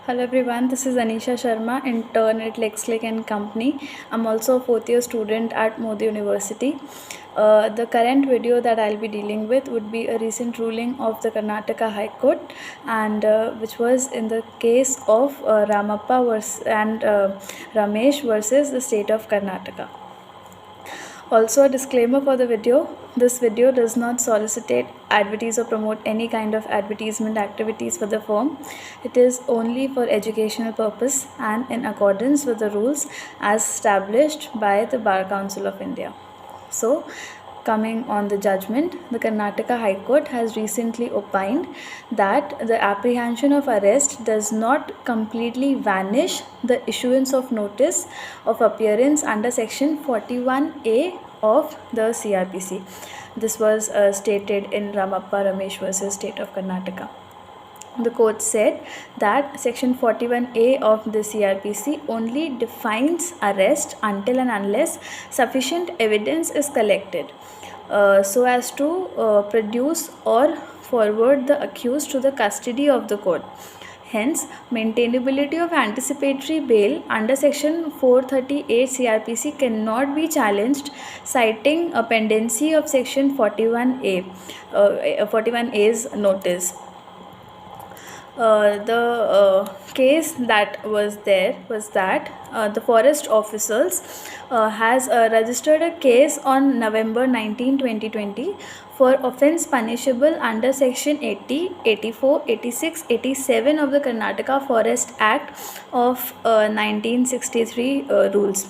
Hello everyone, this is Anisha Sharma, intern at Lexlake and Company. I'm also a fourth year student at Modi University. The current video that I'll be dealing with would be a recent ruling of the Karnataka High Court, and which was in the case of Ramappa and Ramesh versus the state of Karnataka. Also, a disclaimer for the video: this video does not solicit, advertise or promote any kind of advertisement activities for the firm. It is only for educational purpose and in accordance with the rules as established by the Bar Council of India. So, coming on the judgment, the Karnataka High Court has recently opined that the apprehension of arrest does not completely vanish the issuance of notice of appearance under section 41A of the CRPC. This was stated in Ramappa Ramesh versus State of Karnataka. The court said that section 41A of the CRPC only defines arrest until and unless sufficient evidence is collected so as to produce or forward the accused to the custody of the court. Hence, maintainability of anticipatory bail under section 438 CRPC cannot be challenged, citing a pendency of section 41A's notice. The case that was there was that the forest officers has registered a case on November 19, 2020 for offence punishable under section 80, 84, 86, 87 of the Karnataka Forest Act of 1963 rules.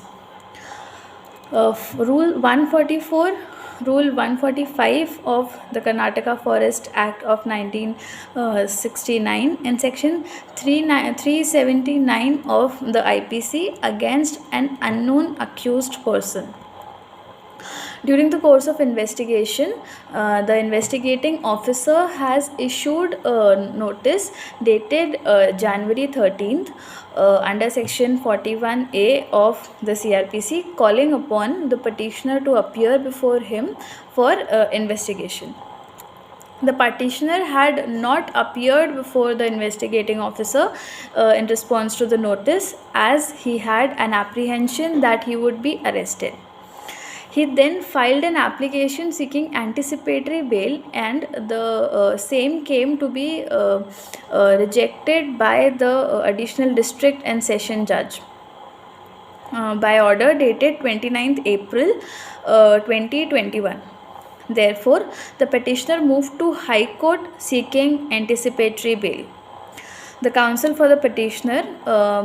Rule 144, Rule 145 of the Karnataka Forest Act of 1969 and Section 379 of the IPC against an unknown accused person. During the course of investigation, the investigating officer has issued a notice dated January 13th under section 41A of the CRPC, calling upon the petitioner to appear before him for investigation. The petitioner had not appeared before the investigating officer in response to the notice, as he had an apprehension that he would be arrested. He then filed an application seeking anticipatory bail, and the same came to be rejected by the additional district and session judge by order dated 29th April 2021. Therefore, the petitioner moved to High Court seeking anticipatory bail. The counsel for the petitioner,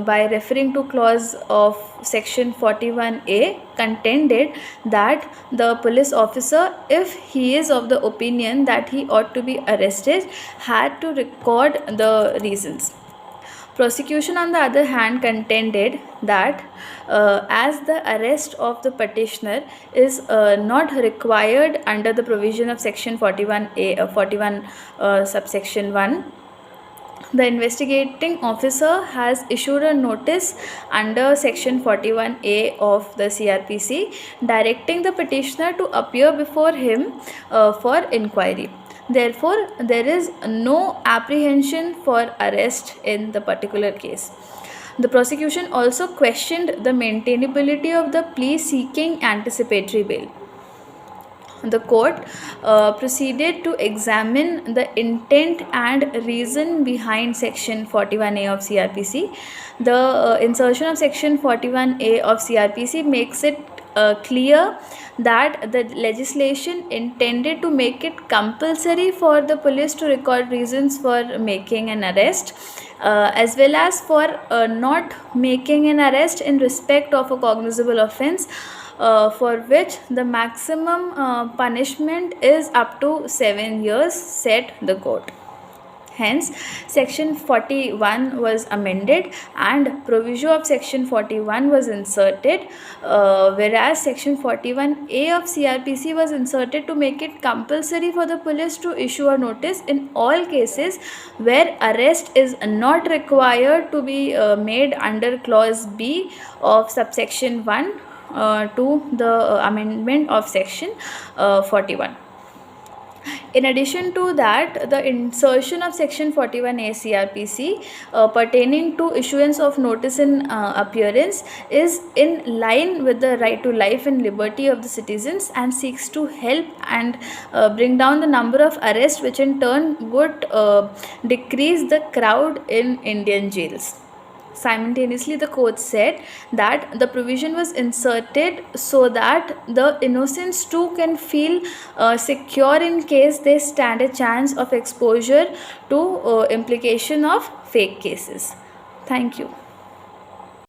by referring to clause of section 41A, contended that the police officer, if he is of the opinion that he ought to be arrested, had to record the reasons. Prosecution, on the other hand, contended that as the arrest of the petitioner is not required under the provision of section 41A, 41 subsection 1, the investigating officer has issued a notice under section 41A of the CRPC directing the petitioner to appear before him for inquiry. Therefore, there is no apprehension for arrest in the particular case. The prosecution also questioned the maintainability of the plea seeking anticipatory bail. The court proceeded to examine the intent and reason behind section 41A of CRPC. The insertion of section 41A of CRPC makes it clear that the legislation intended to make it compulsory for the police to record reasons for making an arrest, as well as for not making an arrest in respect of a cognizable offence, for which the maximum punishment is up to 7 years, said the court. Hence, section 41 was amended and proviso of section 41 was inserted, whereas section 41A of CRPC was inserted to make it compulsory for the police to issue a notice in all cases where arrest is not required to be made under clause B of subsection 1 to the amendment of section 41. In addition to that, the insertion of Section 41A CRPC pertaining to issuance of notice in appearance is in line with the right to life and liberty of the citizens, and seeks to help and bring down the number of arrests, which in turn would decrease the crowd in Indian jails. Simultaneously, the court said that the provision was inserted so that the innocents too can feel secure in case they stand a chance of exposure to implication of fake cases. Thank you.